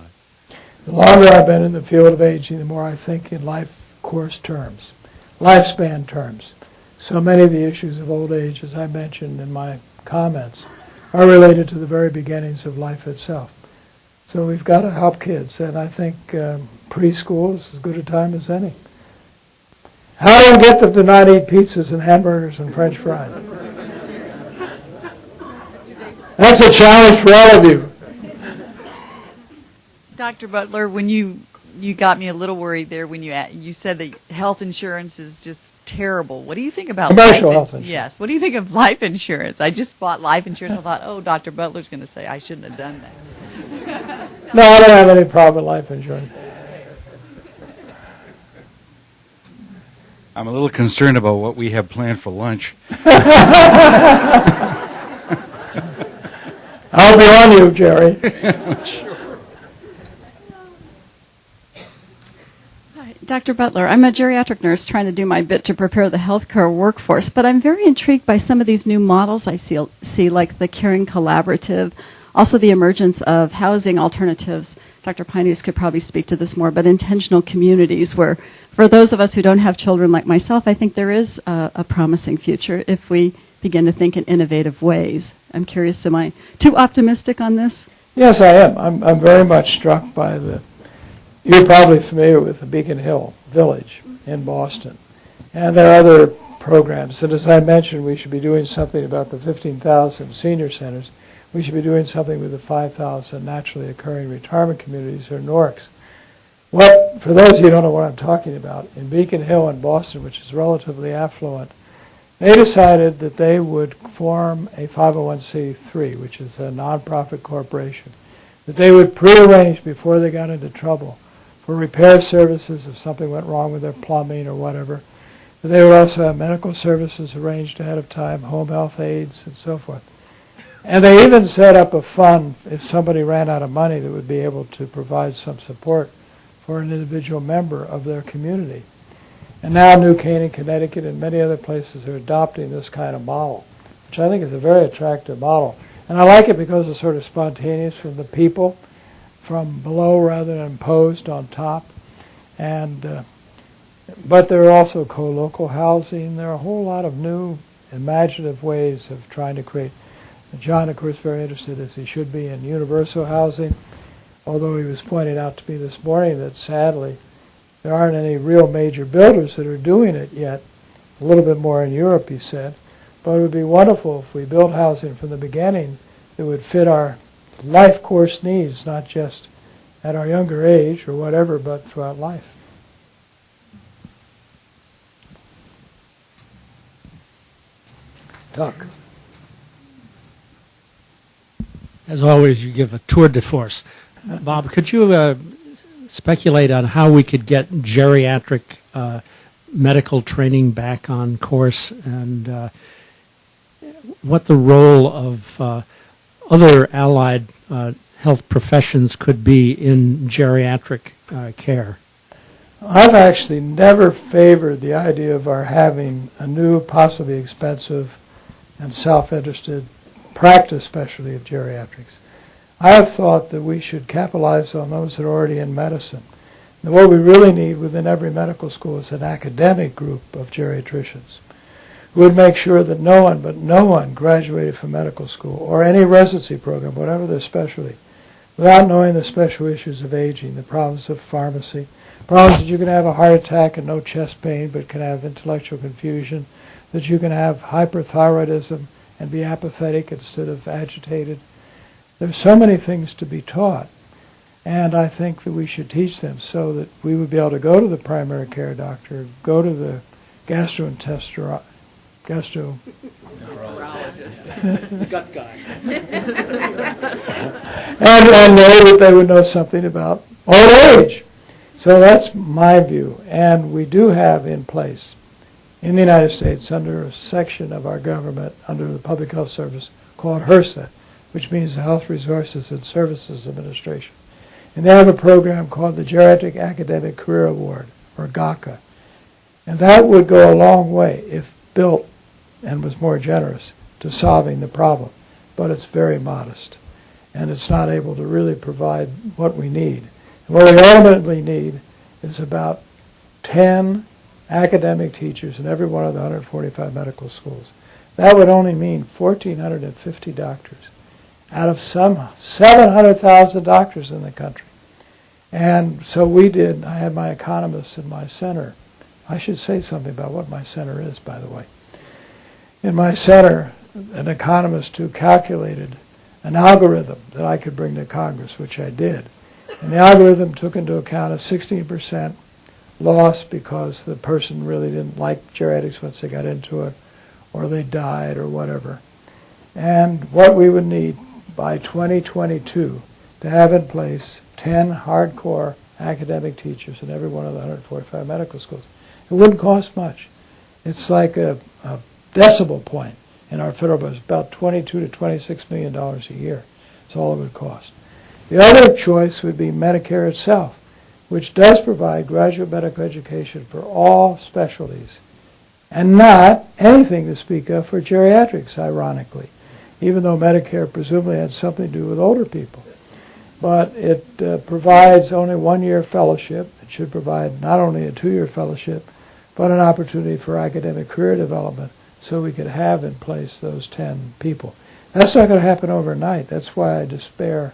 The longer I've been in the field of aging, the more I think in life course terms, lifespan terms. So many of the issues of old age, as I mentioned in my comments, are related to the very beginnings of life itself. So we've got to help kids, and I think preschool is as good a time as any. How do we get them to not eat pizzas and hamburgers and French fries? That's a challenge for all of you. Dr. Butler, when you got me a little worried there when you said that health insurance is just terrible. What do you think about commercial health insurance? Yes. What do you think of life insurance? I just bought life insurance. I thought, oh, Dr. Butler's going to say I shouldn't have done that. No, I don't have any problem with life insurance. I'm a little concerned about what we have planned for lunch. I'll be on you, Jerry. Dr. Butler, I'm a geriatric nurse trying to do my bit to prepare the healthcare workforce, but I'm very intrigued by some of these new models I see like the caring collaborative, also the emergence of housing alternatives. Dr. Pineus could probably speak to this more, but intentional communities where, for those of us who don't have children like myself, I think there is a promising future if we begin to think in innovative ways. I'm curious, am I too optimistic on this? Yes, I am. I'm very much struck by you're probably familiar with the Beacon Hill Village in Boston. And there are other programs. And as I mentioned, we should be doing something about the 15,000 senior centers. We should be doing something with the 5,000 naturally occurring retirement communities, or NORCs. For those of you who don't know what I'm talking about, in Beacon Hill in Boston, which is relatively affluent, they decided that they would form a 501c3, which is a nonprofit corporation, that they would prearrange before they got into trouble for repair services if something went wrong with their plumbing or whatever. But they would also have medical services arranged ahead of time, home health aides, and so forth. And they even set up a fund if somebody ran out of money that would be able to provide some support for an individual member of their community. And now New Canaan, Connecticut, and many other places are adopting this kind of model, which I think is a very attractive model. And I like it because it's sort of spontaneous from the people, from below rather than imposed on top. And but there are also co-local housing. There are a whole lot of new imaginative ways of trying to create And John, of course, very interested as he should be in universal housing, although he was pointing out to me this morning that sadly there aren't any real major builders that are doing it yet. A little bit more in Europe, he said. But it would be wonderful if we built housing from the beginning that would fit our life course needs, not just at our younger age or whatever, but throughout life. Tuck. As always, you give a tour de force. Bob, could you speculate on how we could get geriatric medical training back on course, and what the role of other allied health professions could be in geriatric care? I've actually never favored the idea of our having a new, possibly expensive and self-interested practice specialty of geriatrics. I have thought that we should capitalize on those that are already in medicine. And what we really need within every medical school is an academic group of geriatricians who would make sure that no one graduated from medical school or any residency program, whatever their specialty, without knowing the special issues of aging, the problems of pharmacy, problems that you can have a heart attack and no chest pain but can have intellectual confusion, that you can have hyperthyroidism and be apathetic instead of agitated. There's so many things to be taught, and I think that we should teach them so that we would be able to go to the primary care doctor, go to the gastroenterologist, Gut guy. and know that they would know something about old age. So that's my view, and we do have in place in the United States under a section of our government, under the Public Health Service, called HRSA, which means the Health Resources and Services Administration. And they have a program called the Geriatric Academic Career Award, or GACA. And that would go a long way if built and was more generous to solving the problem. But it's very modest, and it's not able to really provide what we need. And what we ultimately need is about 10 academic teachers in every one of the 145 medical schools. That would only mean 1,450 doctors out of some 700,000 doctors in the country. And so I had my economists in my center. I should say something about what my center is, by the way. In my center, an economist who calculated an algorithm that I could bring to Congress, which I did. And the algorithm took into account a 16% loss because the person really didn't like geriatrics once they got into it, or they died, or whatever. And what we would need by 2022 to have in place 10 hardcore academic teachers in every one of the 145 medical schools. It wouldn't cost much. It's like a decimal point in our federal budget, about $22 to $26 million a year. That's all it would cost. The other choice would be Medicare itself, which does provide graduate medical education for all specialties, and not anything to speak of for geriatrics, ironically, even though Medicare presumably had something to do with older people. But it provides only 1-year fellowship. It should provide not only a 2-year fellowship, but an opportunity for academic career development so we could have in place those 10 people. That's not going to happen overnight. That's why I despair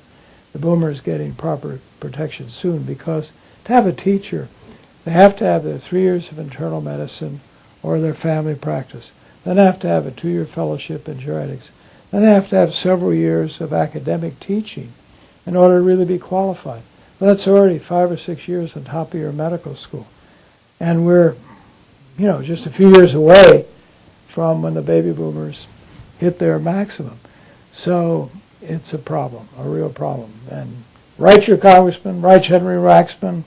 the boomers getting proper protection soon, because to have a teacher, they have to have their 3 years of internal medicine or their family practice. Then they have to have a 2-year fellowship in geriatrics. Then they have to have several years of academic teaching in order to really be qualified. Well, that's already 5 or 6 years on top of your medical school. And we're, just a few years away from when the baby boomers hit their maximum. So it's a problem, a real problem. And write your congressman, write Henry Waxman,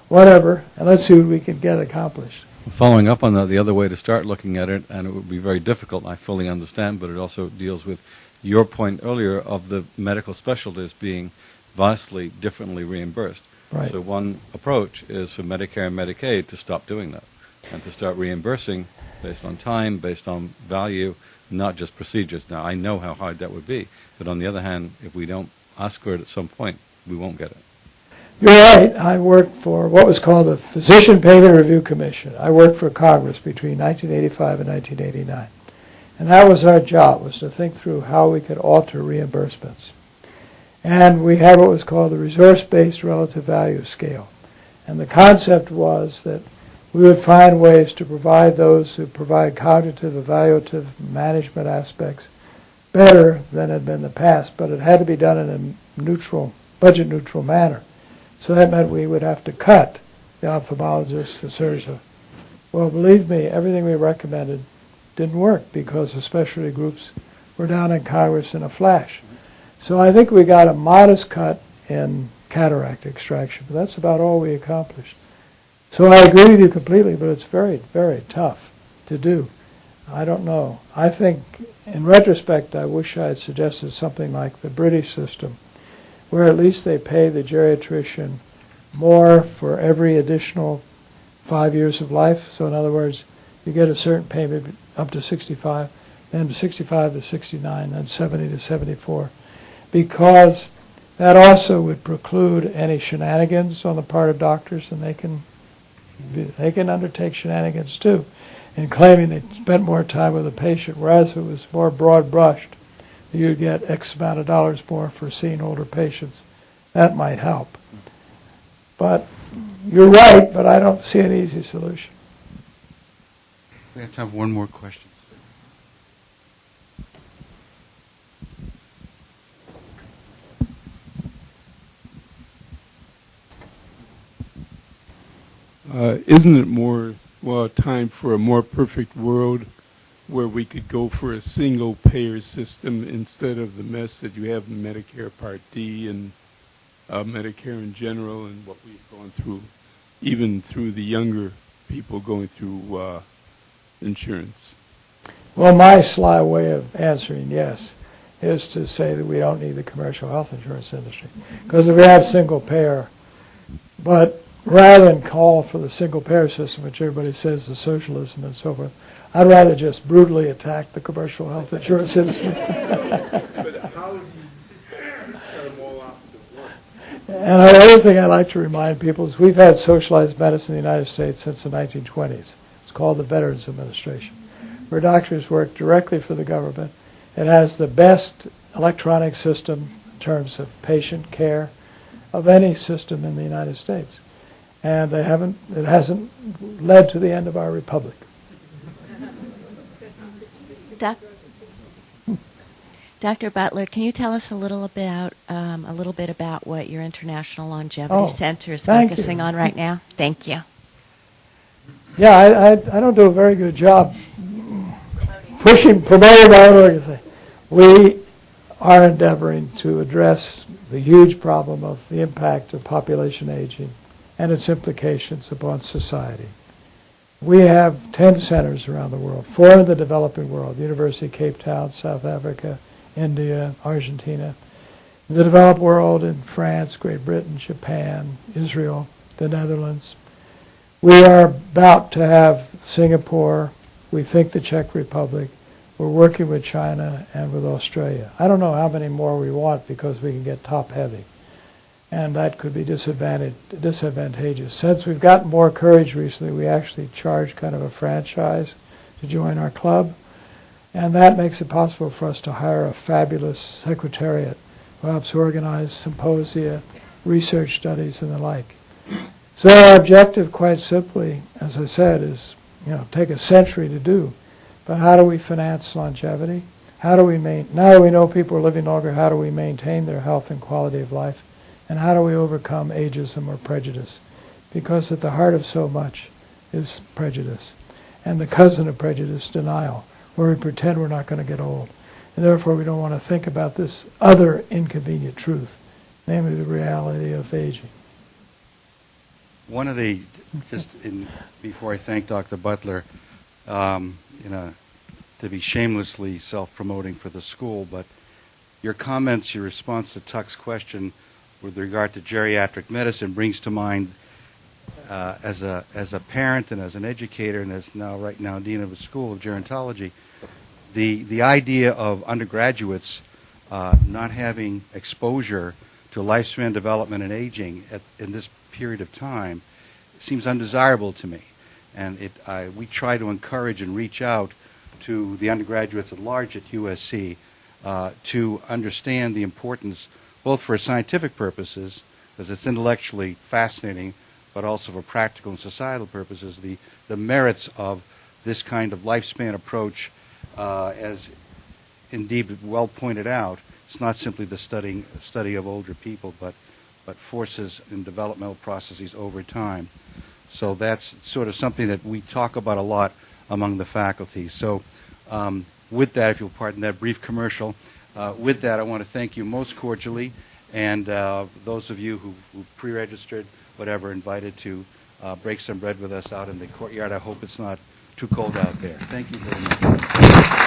whatever, and let's see what we can get accomplished. Following up on that, the other way to start looking at it, and it would be very difficult, I fully understand, but it also deals with your point earlier of the medical specialties being vastly differently reimbursed. Right. So one approach is for Medicare and Medicaid to stop doing that and to start reimbursing based on time, based on value, not just procedures. Now, I know how hard that would be, but on the other hand, if we don't ask for it at some point, we won't get it. You're right. I worked for what was called the Physician Payment Review Commission. I worked for Congress between 1985 and 1989. And that was our job, was to think through how we could alter reimbursements. And we had what was called the resource-based relative value scale. And the concept was that we would find ways to provide those who provide cognitive, evaluative, management aspects better than had been in the past, but it had to be done in a neutral, budget-neutral manner. So that meant we would have to cut the ophthalmologists, the surgeons. Well, believe me, everything we recommended didn't work because the specialty groups were down in Congress in a flash. So I think we got a modest cut in cataract extraction, but that's about all we accomplished. So I agree with you completely, but it's very, very tough to do. I don't know. I think, in retrospect, I wish I had suggested something like the British system, where at least they pay the geriatrician more for every additional 5 years of life. So in other words, you get a certain payment up to 65, then 65 to 69, then 70 to 74, because that also would preclude any shenanigans on the part of doctors, and they can undertake shenanigans too, in claiming they spent more time with the patient, whereas if it was more broad-brushed, you'd get X amount of dollars more for seeing older patients. That might help. But you're right, but I don't see an easy solution. We have time for one more question. Isn't it more, time for a more perfect world where we could go for a single payer system instead of the mess that you have in Medicare Part D and Medicare in general, and what we've gone through, even through the younger people going through insurance? Well, my sly way of answering yes is to say that we don't need the commercial health insurance industry. Because if we have single payer, but rather than call for the single payer system, which everybody says is socialism and so forth, I'd rather just brutally attack the commercial health insurance industry. But how do you set them all out to work? And the other thing I like to remind people is we've had socialized medicine in the United States since the 1920s. It's called the Veterans Administration, where doctors work directly for the government. It has the best electronic system in terms of patient care of any system in the United States. And it hasn't led to the end of our republic. Dr. Butler, can you tell us a little bit about what your International Longevity Center is focusing on right now? Thank you. Yeah, I don't do a very good job promoting my own organization. We are endeavoring to address the huge problem of the impact of population aging and its implications upon society. We have 10 centers around the world, 4 in the developing world, University of Cape Town, South Africa, India, Argentina. In the developed world in France, Great Britain, Japan, Israel, the Netherlands. We are about to have Singapore, we think the Czech Republic. We're working with China and with Australia. I don't know how many more we want because we can get top-heavy. And that could be disadvantageous. Since we've gotten more courage recently, we actually charge kind of a franchise to join our club. And that makes it possible for us to hire a fabulous secretariat who helps organize symposia, research studies, and the like. So our objective, quite simply, as I said, is take a century to do. But how do we finance longevity? How do we now that we know people are living longer, how do we maintain their health and quality of life? And how do we overcome ageism or prejudice? Because at the heart of so much is prejudice. And the cousin of prejudice, denial, where we pretend we're not going to get old. And therefore we don't want to think about this other inconvenient truth, namely the reality of aging. One of the, before I thank Dr. Butler, to be shamelessly self-promoting for the school, but your comments, your response to Tuck's question with regard to geriatric medicine brings to mind, as a parent and as an educator and as right now dean of a school of gerontology, the idea of undergraduates not having exposure to lifespan development and aging in this period of time seems undesirable to me. And we try to encourage and reach out to the undergraduates at large at USC to understand the importance, both for scientific purposes, as it's intellectually fascinating, but also for practical and societal purposes, the merits of this kind of lifespan approach, as indeed well pointed out. It's not simply the study of older people, but forces and developmental processes over time. So that's sort of something that we talk about a lot among the faculty. So with that, if you'll pardon that brief commercial, with that I want to thank you most cordially, and those of you who pre-registered, whatever, invited to break some bread with us out in the courtyard. I hope it's not too cold out there. Thank you very much.